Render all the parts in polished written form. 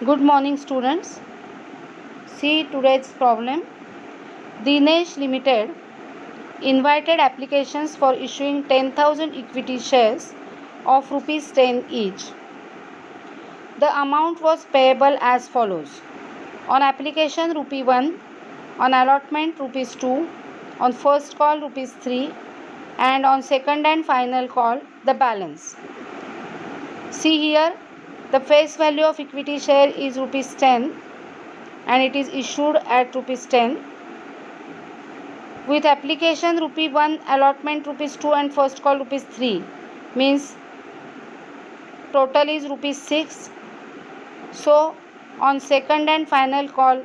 Good morning, students. See today's problem. Dinesh Limited invited applications for issuing 10,000 equity shares of rupees 10 each. The amount was payable as follows: on application rupee 1, on allotment rupees 2, on first call rupees 3, and on second and final call the balance. See here, the face value of equity share is rupees 10 and it is issued at rupees 10. With application rupee 1, allotment rupees 2 and first call rupees 3, means total is rupees 6. So on second and final call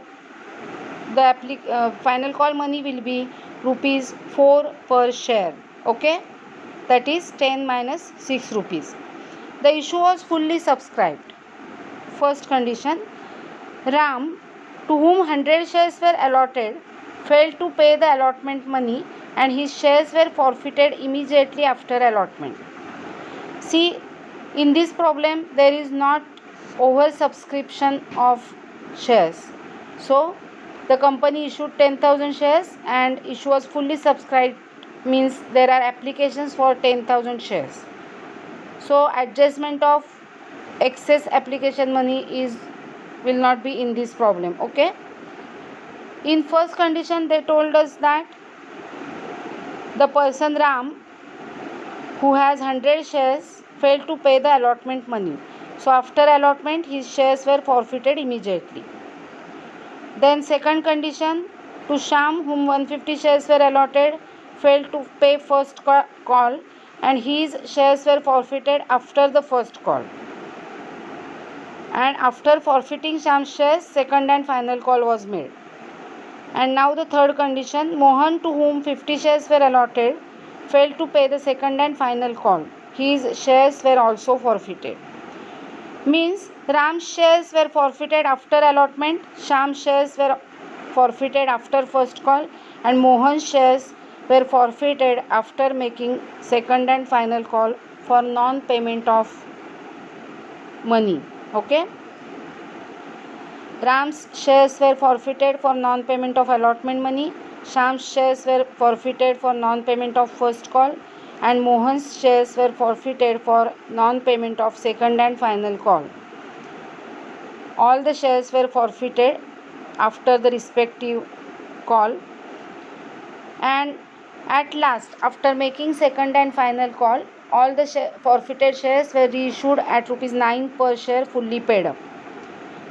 the final call money will be rupees 4 per share. Okay, that is 10 minus 6 rupees. The issue was fully subscribed. First condition, Ram, to whom 100 shares were allotted, failed to pay the allotment money and his shares were forfeited immediately after allotment. See, in this problem there is not oversubscription of shares. So the company issued 10,000 shares and issue was fully subscribed, means there are applications for 10,000 shares. So adjustment of excess application money will not be in this problem. Okay, in first condition they told us that the person Ram, who has 100 shares, failed to pay the allotment money. So after allotment his shares were forfeited immediately. Then second condition, to Sham, whom 150 shares were allotted, failed to pay first call and his shares were forfeited after the first call. And after forfeiting Sham's shares, second and final call was made. And now the third condition, Mohan, to whom 50 shares were allotted, failed to pay the second and final call. His shares were also forfeited. Means Ram's shares were forfeited after allotment, Sham's shares were forfeited after first call, and Mohan's shares were forfeited after making second and final call for non-payment of money. Okay, Ram's shares were forfeited for non-payment of allotment money, Sham's shares were forfeited for non-payment of first call, and Mohan's shares were forfeited for non-payment of second and final call. All the shares were forfeited after the respective call, and at last, after making second and final call, all the forfeited shares were reissued at rupees 9 per share, fully paid up.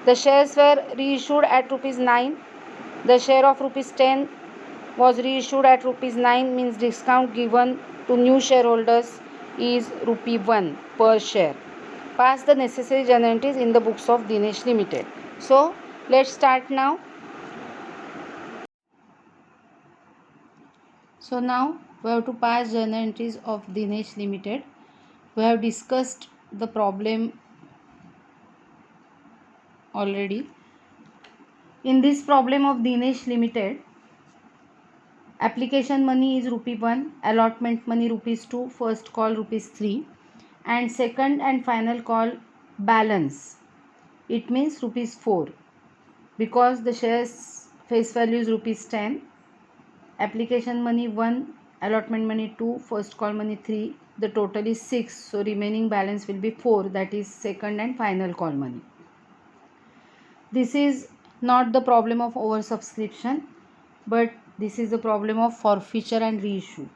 The shares were reissued at rupees 9. The share of rupees 10 was reissued at rupees 9, means discount given to new shareholders is rupee 1 per share. Pass the necessary journal entries in the books of Dinesh Limited. So let's start now. So now we have to pass journal entries of Dinesh Limited. We have discussed the problem already. In this problem of Dinesh Limited, application money is rupee 1, allotment money rupees 2, first call rupees 3, and second and final call balance. It means rupees 4, because the shares face value is rupees 10. Application money 1, allotment money 2, first call money 3. The total is 6. So remaining balance will be 4, that is second and final call money. This is not the problem of oversubscription, but this is the problem of forfeiture and reissue,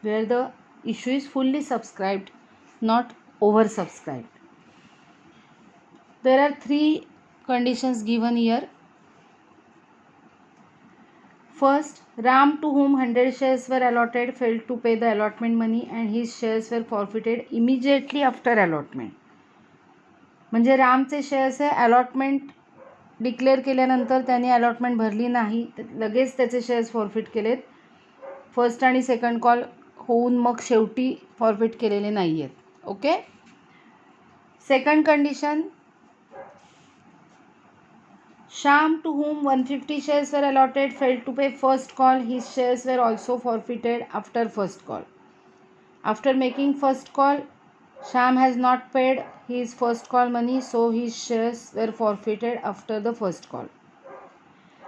where the issue is fully subscribed, not oversubscribed. There are 3 conditions given here. First, Ram, to whom 100 shares were allotted, failed to pay the allotment money and his shares were forfeited immediately after allotment. म्हणजे रामचे shares आहे, allotment declare केल्यानंतर त्याने allotment भरली नाही, लगेच त्याचे shares forfeit केलेत. First आणि सेकंड कॉल होऊन मग शेवटी फॉरफिट केलेले नाही आहेत. Okay. Second condition, Sham, to whom 150 shares were allotted, failed to pay first call. His shares were also forfeited after first call. After making first call, Sham has not paid his first call money, so his shares were forfeited after the first call.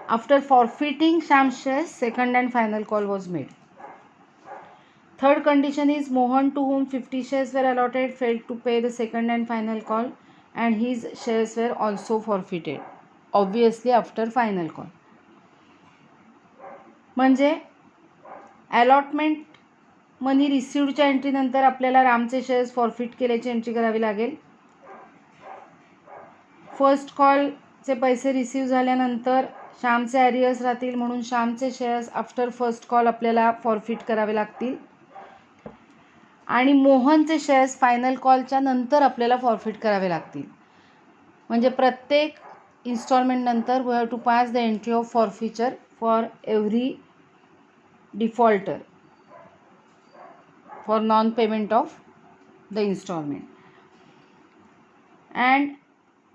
After forfeiting Sham's shares, second and final call was made. Third condition is Mohan, to whom 50 shares were allotted, failed to pay the second and final call, and his shares were also forfeited. Obviously after final call. म्हणजे allotment money रिसिव्डच्या एंट्रीनंतर आपल्याला रामचे shares forfeit केल्याची entry करावी लागेल. First कॉलचे पैसे receive झाल्यानंतर श्यामचे ॲरियर्स राहतील, म्हणून श्यामचे शेअर्स आफ्टर फर्स्ट कॉल आपल्याला फॉरफिट करावे लागतील. आणि मोहनचे शेअर्स फायनल कॉलच्या नंतर आपल्याला फॉरफिट करावे लागतील. म्हणजे प्रत्येक इन्स्टॉलमेंट नंतर we have to pass the entry of forfeiture for every defaulter for non-payment of the installment. And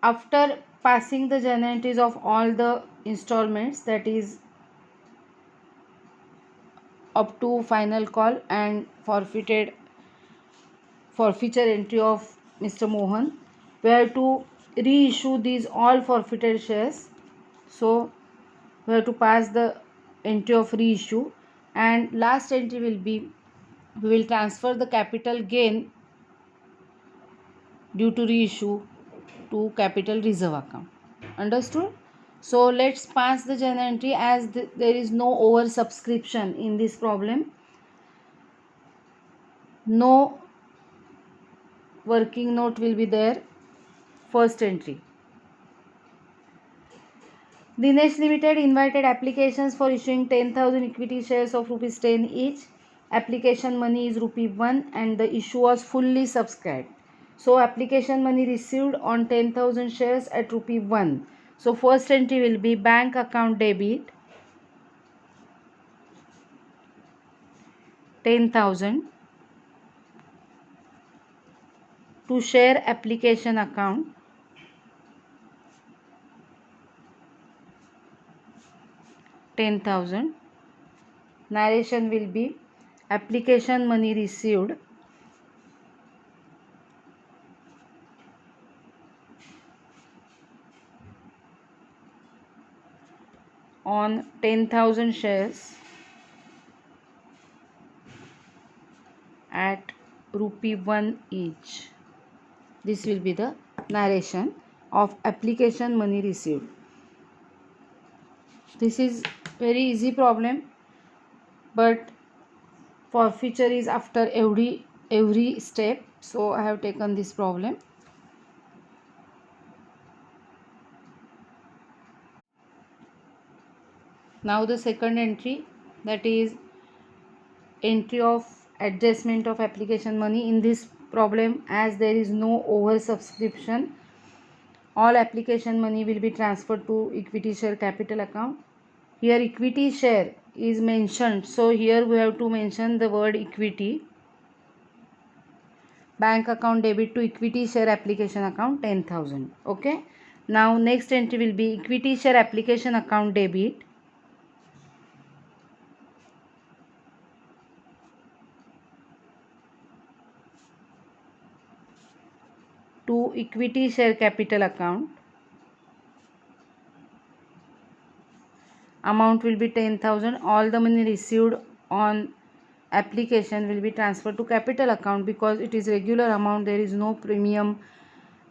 after passing the journal entries of all the installments, that is up to final call and forfeiture entry of Mr. Mohan, we have to reissue these all forfeited shares. So we have to pass the entry of reissue, and last entry will be, we will transfer the capital gain due to reissue to capital reserve account. Understood? So let's pass the journal entry as there is no oversubscription in this problem. No working note will be there. First entry. Dinesh Limited invited applications for issuing 10,000 equity shares of rupees 10 each. Application money is ₹1 and the issue was fully subscribed. So application money received on 10,000 shares at ₹1. So first entry will be bank account debit 10,000 to share application account 10,000. Narration will be application money received on 10,000 shares at ₹1 each. This will be the narration of application money received. This is very easy problem, but forfeiture is after every step, so I have taken this problem. Now the second entry, that is entry of adjustment of application money. In this problem, as there is no oversubscription, all application money will be transferred to equity share capital account. Here equity share is mentioned, so here we have to mention the word equity. Bank account debit to equity share application account 10,000. Okay. Now next entry will be equity share application account debit to equity share capital account. Amount will be 10,000. All the money received on application will be transferred to capital account because it is regular amount, there is no premium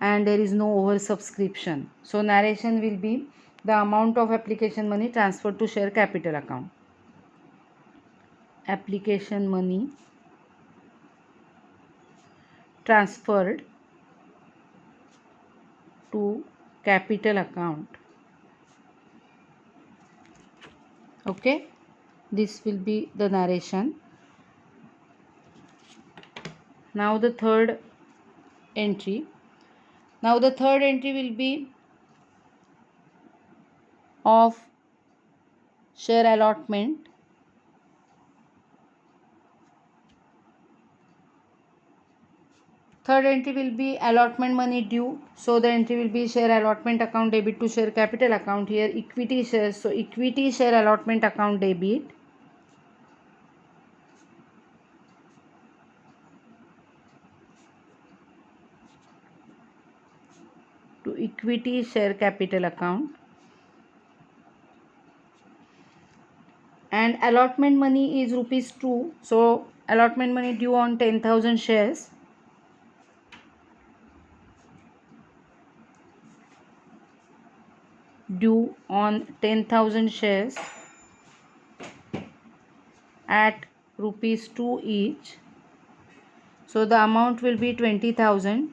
and there is no oversubscription. So narration will be the amount of application money transferred to share capital account. Application money transferred to capital account. Okay, this will be the narration. Now the third entry. Now the third entry will be of share allotment. Third entry will be allotment money due. So the entry will be share allotment account debit to share capital account. Here equity shares. So equity share allotment account debit equity share capital account. And allotment money is rupees 2. So allotment money due on 10,000 shares. Due on 10,000 shares at rupees 2 each. So the amount will be 20,000.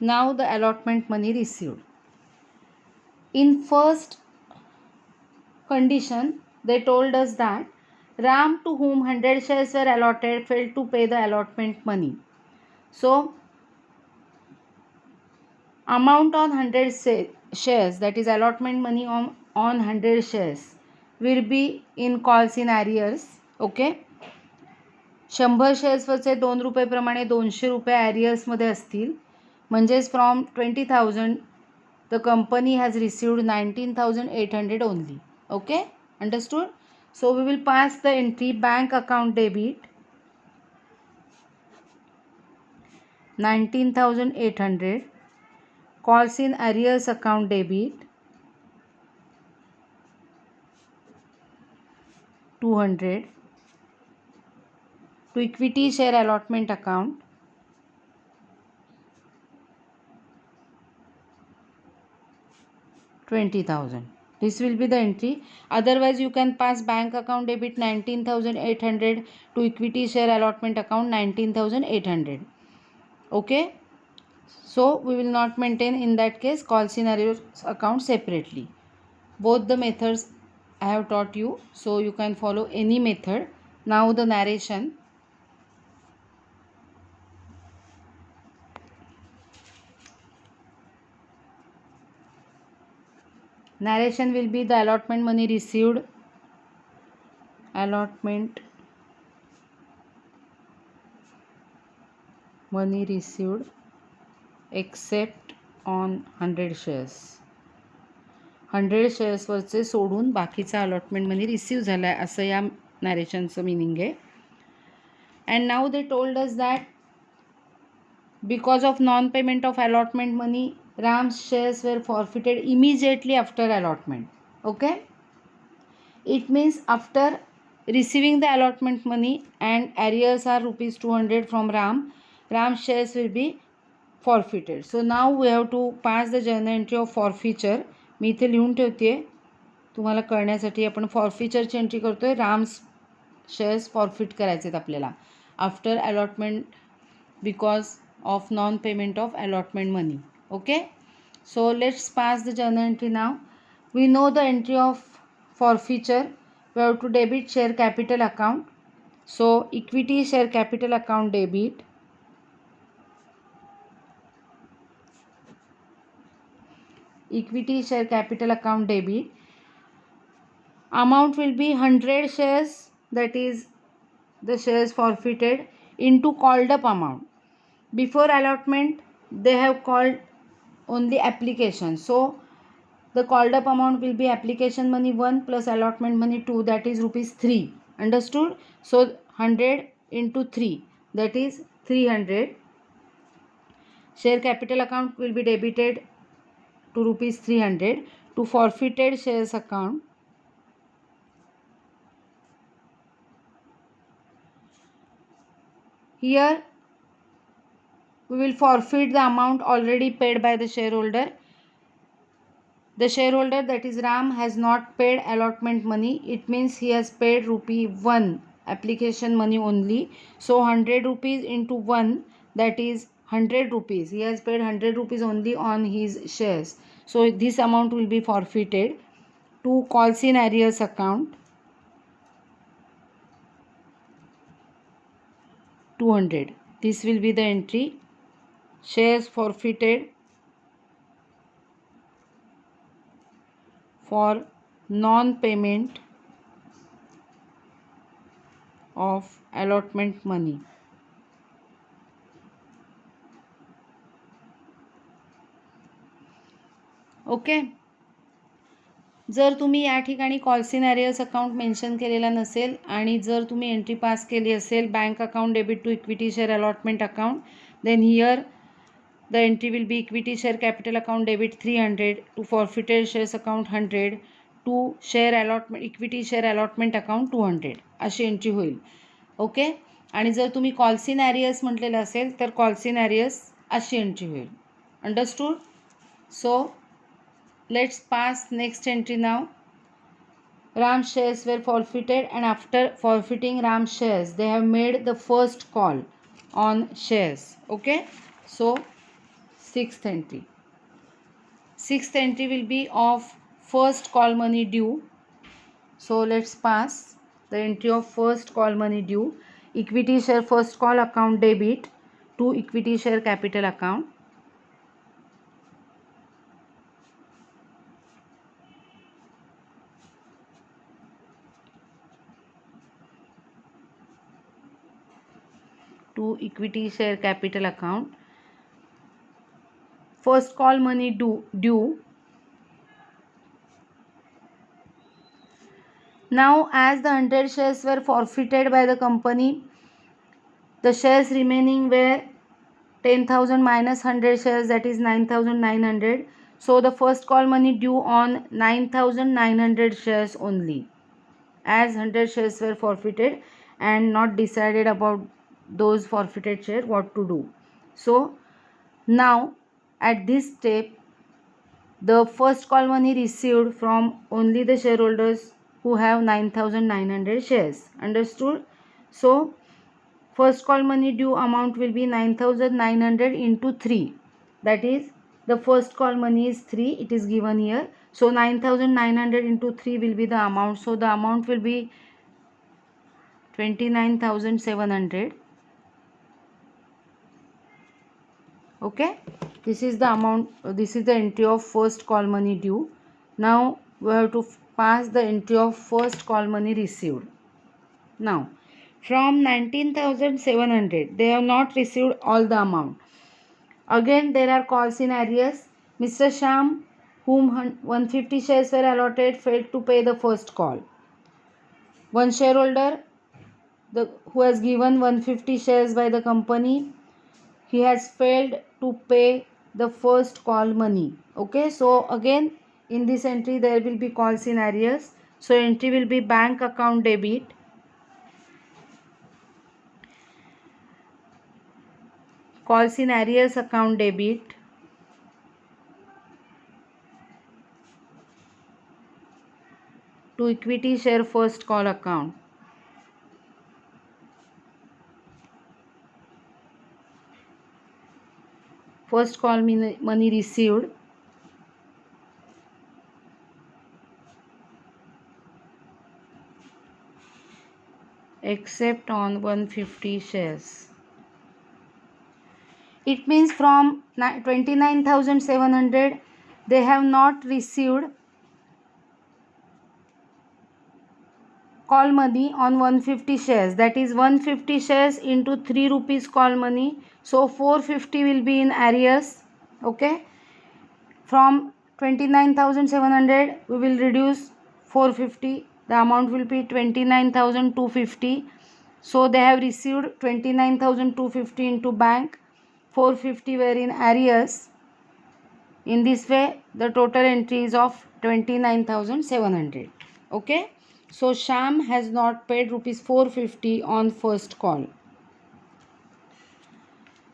Now the allotment money received. In first condition, they told us that Ram, to whom 100 shares were allotted, failed to pay the allotment money. So amount on 100 shares, that is allotment money on 100 shares, will be in calls in arrears. Okay. 100 शेअर्सवरचे 2 रुपयेप्रमाणे 200 रुपये ॲरियर्समध्ये असतील. म्हणजेच from 20,000 the company has received 19,800 only. Okay, understood. So we will pass the entry bank account debit 19,800, calls in arrears account debit 200, to equity share allotment account 20,000. This will be the entry. Otherwise you can pass bank account debit 19,800 to equity share allotment account 19,800. Okay, so we will not maintain in that case calls in arrears account separately. Both the methods I have taught you, so you can follow any method. Now the narration. Narration will be the allotment money received. Allotment money received except on 100 shares. 100 शेअर्सवरचे सोडून बाकीचा allotment money receive झाला आहे असं या नॅरेशनचं meaning आहे. And now they told us that because of non payment of allotment money Ram's shares were forfeited immediately after allotment. Okay, it means after receiving the allotment money and arrears are rupees 200 from Ram's shares will be forfeited. So now we have to pass the journal entry of forfeiture. मी इथे लिहून ठेवते तुम्हाला कळण्यासाठी. आपण फॉरफिचरची entry करतोय. Ram's shares forfeit करायचे आहेत आपल्याला after allotment because of non payment of allotment money. Okay, so let's pass the journal entry now. We know the entry of forfeiture. We have to debit share capital account. So equity share capital account debit. Equity share capital account debit. Amount will be 100 shares, that is the shares forfeited, into called up amount. Before allotment they have called only application, so the called up amount will be application money 1 plus allotment money 2, that is rupees 3. Understood? So 100 into 3, that is 300. Share capital account will be debited to rupees 300 to forfeited shares account. Here we will forfeit the amount already paid by the shareholder. The shareholder, that is Ram, has not paid allotment money. It means he has paid rupee 1 application money only. So 100 rupees into 1, that is 100 rupees. He has paid 100 rupees only on his shares. So this amount will be forfeited to calls in arrears account 200. This will be the entry. Shares forfeited for non-payment of allotment money. Okay. जर तुम्ही या ठिकाणी call सिनॅरियस account mention केलेला नसेल आणि जर तुम्ही entry pass केली असेल bank account debit to equity share allotment account, then here the entry will be equity share capital account debit 300 to forfeited shares account 100 to share allotment equity share allotment account 200 अशी entry होईल. Okay. आणि जर तुम्ही call सिनॅरियस म्हटलेलं असेल तर call सिनॅरियस अशी entry होईल. Understood? So let's pass next entry now. Ram shares were forfeited and after forfeiting Ram shares they have made the first call on shares. Okay, so sixth entry will be of first call money due. So let's pass the entry of first call money due. Equity share first call account debit to equity share capital account. To equity share capital account. First call money due. Now as the 100 shares were forfeited by the company, the shares remaining were 10,000 minus 100 shares, that is 9,900. So the first call money due on 9,900 shares only, as 100 shares were forfeited and not decided about those forfeited shares what to do. So now at this step the first call money received from only the shareholders who have 9,900 shares. Understood? So first call money due amount will be 9,900 into 3. That is, the first call money is 3. It is given here. So 9,900 into 3 will be the amount. So the amount will be 29,700. Okay. This is the amount. This is the entry of first call money due. Now we have to pass the entry of first call money received. Now from 19,700 they have not received all the amount. Again there are call scenarios. Mr. Sham, whom 150 shares were allotted, failed to pay the first call. One shareholder who has given 150 shares by the company, he has failed to pay the first call money. Okay, so again in this entry there will be call scenarios. So entry will be bank account debit call scenarios account debit to equity share first call account. First call money received except on 150 shares. It means from 29,700 they have not received call money on 150 shares. That is 150 shares into 3 rupees call money. So 450 will be in arrears. Okay. From 29,700 we will reduce 450. The amount will be 29,250. So they have received 29,250 into bank. 450 were in arrears. In this way the total entry is of 29,700. Okay. So Sham has not paid rupees 450 on first call.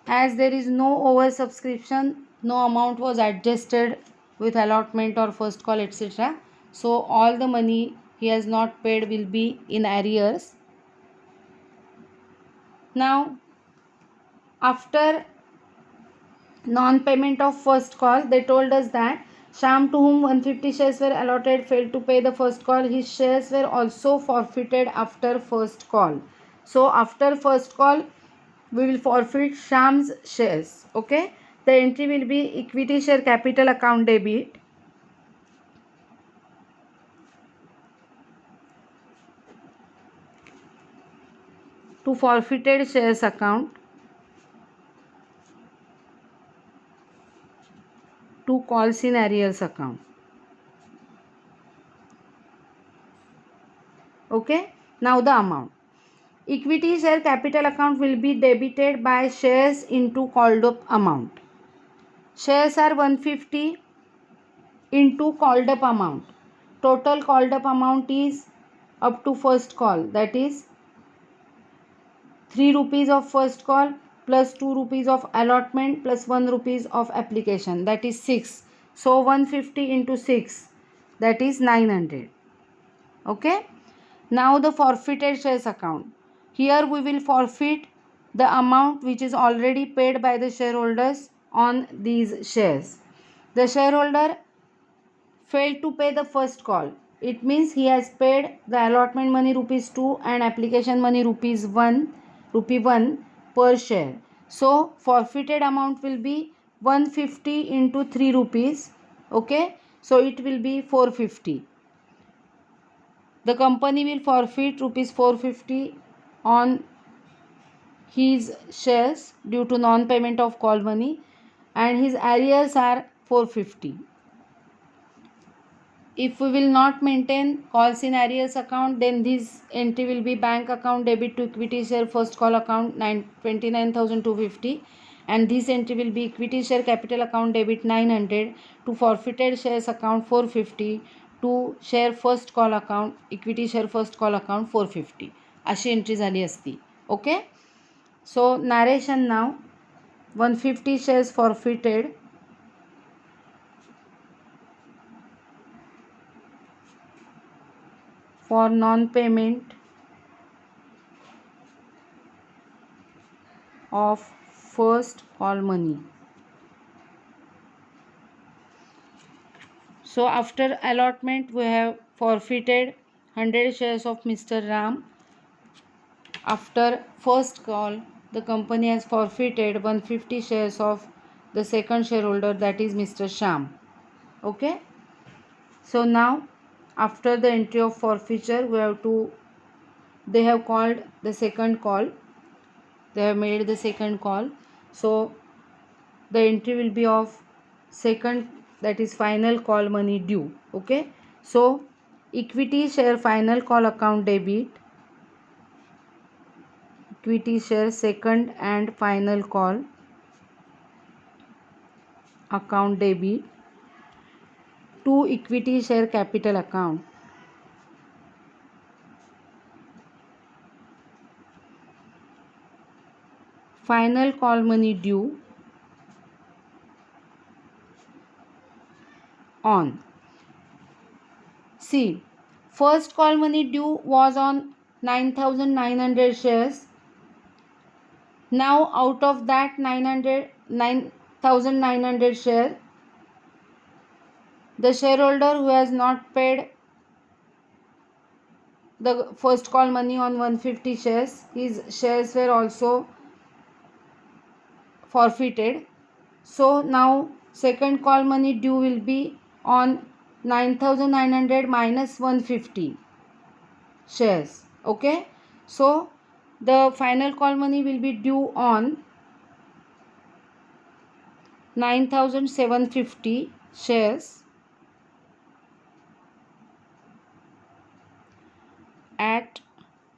As there is no oversubscription, no amount was adjusted with allotment or first call etc. So all the money he has not paid will be in arrears. Now after non-payment of first call, they told us that Sham, to whom 150 shares were allotted, failed to pay the first call. His shares were also forfeited after first call. So after first call we will forfeit Sham's shares. Okay. The entry will be equity share capital account debit to forfeited shares account to calls in arrears account. Okay, now the amount. Equity share capital account will be debited by shares into called up amount. Shares are 150 into called up amount. Total called up amount is up to first call, that is 3 rupees of first call plus 2 rupees of allotment plus 1 rupees of application, that is 6. So 150 into 6, that is 900. Okay. Now the forfeited shares account. Here we will forfeit the amount which is already paid by the shareholders on these shares. The shareholder failed to pay the first call. It means he has paid the allotment money rupees 2 and application money rupees 1, rupee 1 per share. So forfeited amount will be 150 into 3 rupees. Okay. So it will be 450. The company will forfeit rupees 450 on his shares due to non-payment of call money, and his arrears are 450. If we will not maintain calls in arrears account, then this entry will be bank account debit to equity share first call account 29,250, and this entry will be equity share capital account debit 900 to forfeited shares account 450 to share first call account equity share first call account 450 अशी entry झाली असती. Okay. So narration now 150 shares forfeited for non-payment of first call money. So after allotment we have forfeited 100 shares of Mr. Ram. After first call the company has forfeited 150 shares of the second shareholder, that is Mr. Sham. Okay. So now after the entry of forfeiture they have called the second call. They have made the second call. So the entry will be of second, that is final call money due. Okay. So equity share final call account debit, equity share second and final call account debit to equity share capital account. Final call money due on. See, first call money due was on 9,900 shares. Now out of that 9,900 share, the shareholder who has not paid the first call money on 150 shares, his shares were also forfeited. So now second call money due will be on 9,900 minus 150 shares. Okay. So the final call money will be due on 9,750 shares at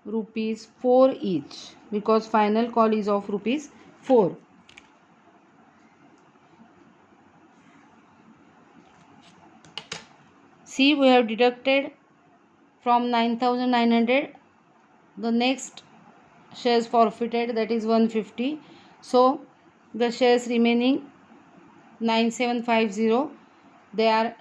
rupees 4 each, because final call is of rupees 4. See, we have deducted from 9,900 the next shares forfeited, that is 150. So the shares remaining 9750, they are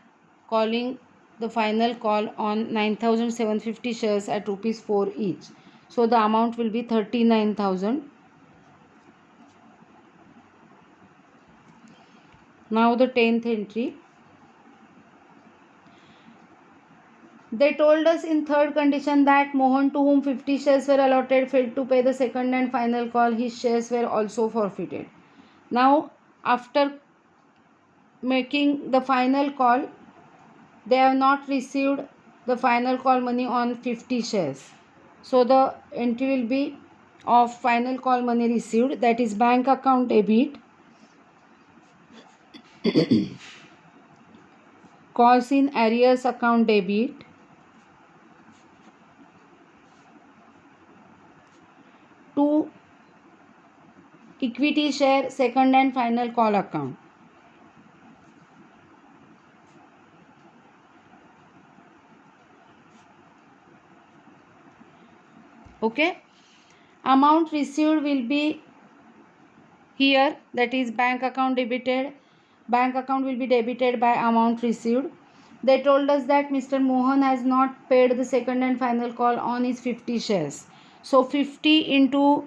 calling the final call on 9,750 shares at rupees 4 each. So the amount will be 39,000. Now the 10th entry. They told us in third condition that Mohan, to whom 50 shares were allotted, failed to pay the second and final call. His shares were also forfeited. Now after making the final call, they have not received the final call money on 50 shares. So the entry will be of final call money received, that is bank account debit calls in arrears account debit to equity share second and final call account. Okay, amount received will be here, that is bank account debited. Bank account will be debited by amount received. They told us that Mr. Mohan has not paid the second and final call on his 50 shares. So 50 into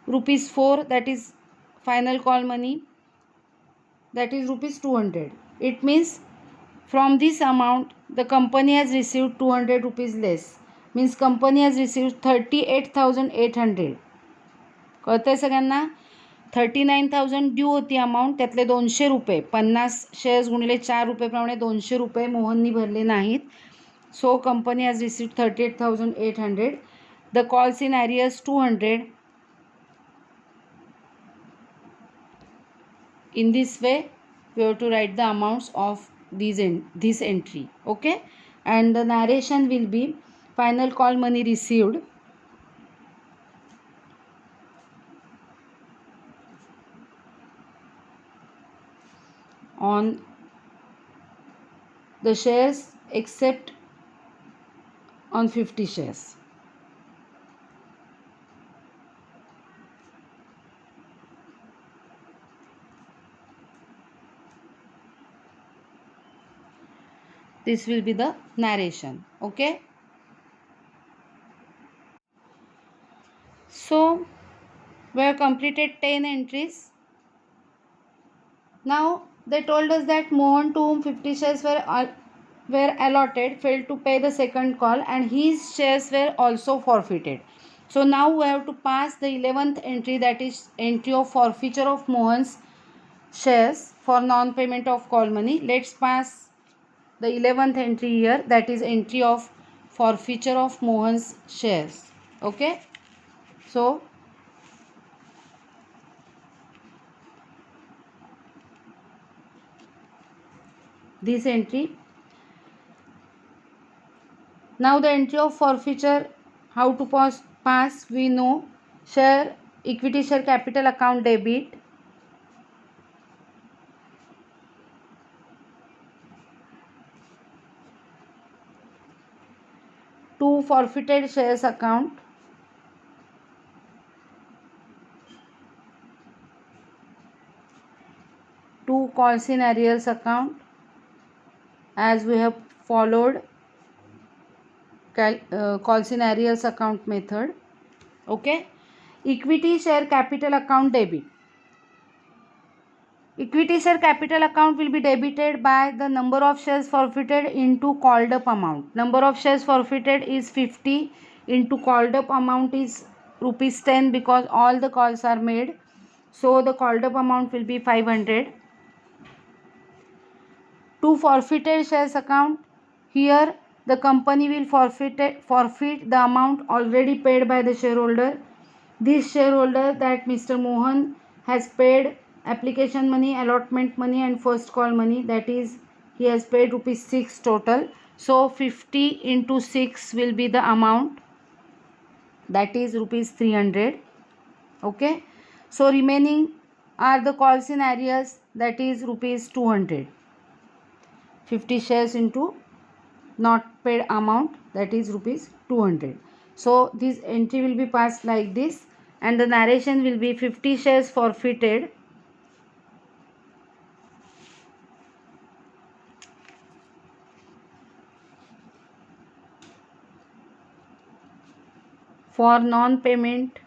rupees 4, that is final call money, that is rupees 200. It means from this amount the company has received 200 rupees less. Means company has received 38,800. कळतंय सगळ्यांना? 39,000 due होती amount, त्यातले 200 रुपये 50 shares गुणिले 4 रुपयेप्रमाणे 200 रुपये मोहननी भरले नाहीत. So company has received 38,800. The calls in arrears 200. In this way we have to write the amounts of this entry. Okay, and the narration will be final call money received on the shares except on 50 shares. This will be the narration. Okay, so we have completed 10 entries. Now they told us that Mohan, to whom 50 shares were allotted, failed to pay the second call and his shares were also forfeited. So now we have to pass the 11th entry, that is entry of forfeiture of Mohan's shares for non-payment of call money. Let's pass the 11th entry here, that is entry of forfeiture of Mohan's shares. Okay, so this entry. Now the entry of forfeiture, how to pass we know. Share equity share capital account debit to forfeited shares account to calls in arrears account, as we have followed calls in arrears account method. Okay, equity share capital account debit. Equity share capital account will be debited by the number of shares forfeited into called up amount. Number of shares forfeited is 50 into called up amount is rupees 10 because all the calls are made. So the called up amount will be 500. To forfeited shares account, here the company will forfeit the amount already paid by the shareholder. This shareholder, that Mr. Mohan, has paid application money, allotment money and first call money, that is he has paid rupees 6 total. So 50 into 6 will be the amount, that is rupees 300. Okay, so remaining are the calls in arrears, that is rupees 200. 50 shares into not paid amount, that is rupees 200. So this entry will be passed like this, and the narration will be 50 shares forfeited for non-payment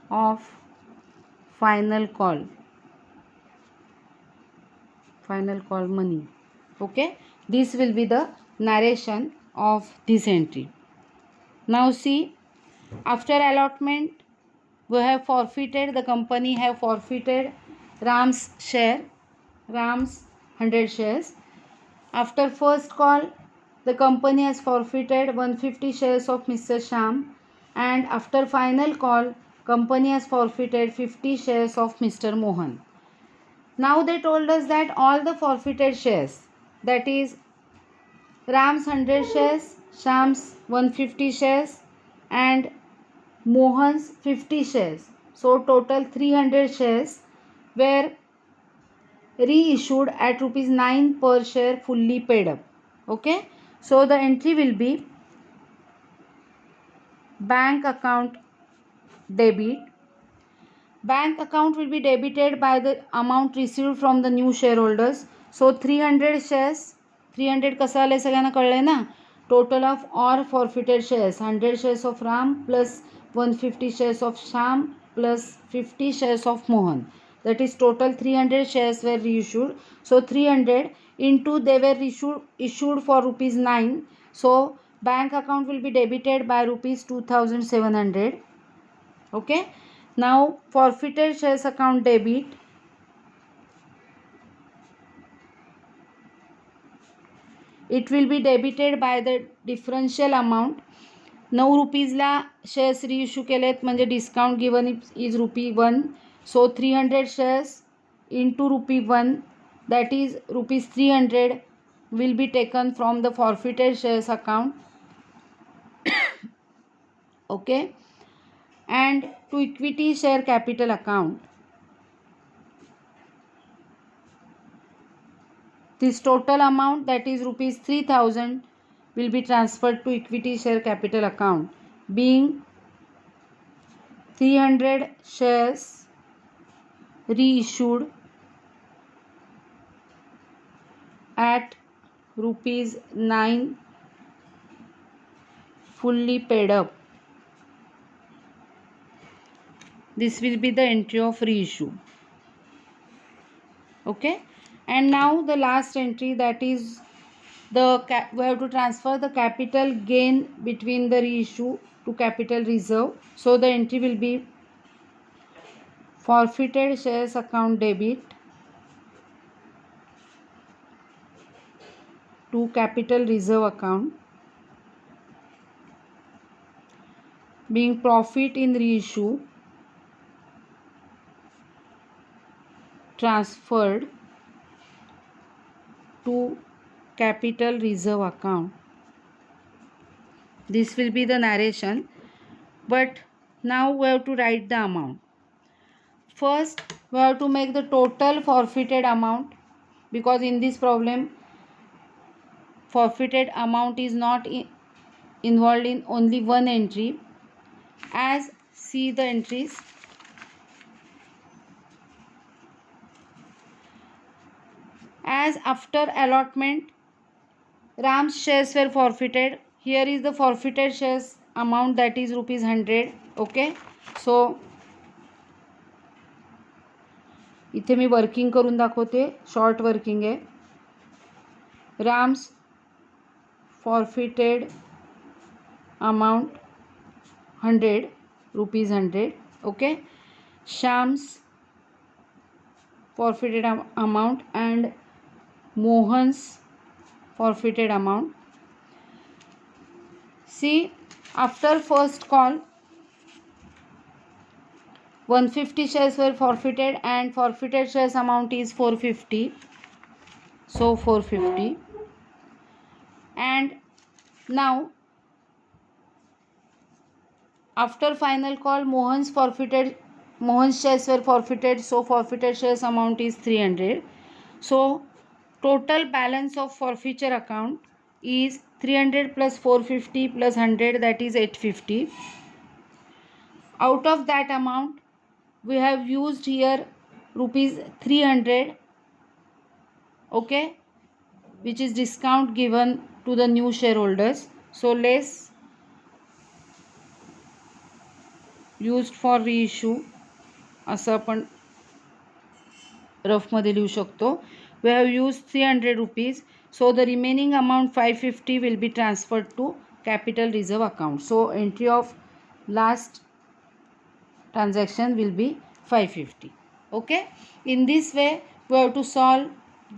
of final call money. Okay, this will be the narration of this entry. Now see, after allotment we have forfeited, the company have forfeited Ram's share, Ram's 100 shares. After first call, the company has forfeited 150 shares of Mr. Sham, and after final call, company has forfeited 50 shares of Mr. Mohan. Now they told us that all the forfeited shares, that is Ram's 100 shares, Sham's 150 shares and Mohan's 50 shares. So total 300 shares were reissued at rupees 9 per share fully paid up. Okay. So the entry will be bank account debit. Bank account will be debited by the amount received from the new shareholders. So 300 shares, 300 कसं आलं सगळ्यांना कळलंय ना. Total of all forfeited shares, 100 shares of Ram plus 150 shares of Sham plus 50 shares of Mohan. That is total 300 shares were reissued. So 300 into they were issued for rupees 9. So bank account will be debited by rupees 2700. Okay. Now forfeited shares account debit. It will be debited by the differential amount. 9 रुपीजला shares रिइश्यू केलेत म्हणजे discount given is ₹1. So 300 shares into ₹1 that is ₹300 will be taken from the forfeited shares account. Okay. And to equity share capital account, this total amount, that is rupees 3000, will be transferred to equity share capital account, being 300 shares reissued at rupees 9 fully paid up. This will be the entry of reissue. Okay. And now the last entry, that is we have to transfer the capital gain between the reissue to capital reserve. So the entry will be forfeited shares account debit to capital reserve account, being profit in reissue transferred to capital reserve account. This will be the narration, but now we have to write the amount. First we have to make the total forfeited amount, because in this problem forfeited amount is not involved in only one entry. As see the entries. As after allotment Ram's shares were forfeited, here is the forfeited shares amount, that is ₹100. Okay. So इथे मी working करून दाखवते, short working आहे. Ram's forfeited amount 100, rupees 100. Okay. Sham's forfeited amount and Mohan's forfeited amount. See, after first call 150 shares were forfeited and forfeited shares amount is 450. So 450. And now after final call Mohan's shares were forfeited, so forfeited shares amount is 300. So total balance of forfeiture account is 300 plus 450 plus 100, that is 850. Out of that amount we have used here rupees 300. Okay, which is discount given to the new shareholders. So less used for reissue असं आपण rough मध्ये लिहू शकतो. We have used 300 rupees. So the remaining amount 550 will be transferred to capital reserve account. So entry of last transaction will be 550. Okay. In this way we have to solve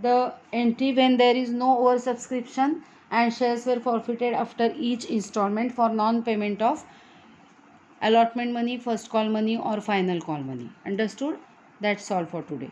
the entry when there is no oversubscription and shares were forfeited after each installment for non-payment of allotment money, first call money or final call money. Understood? That's all for today.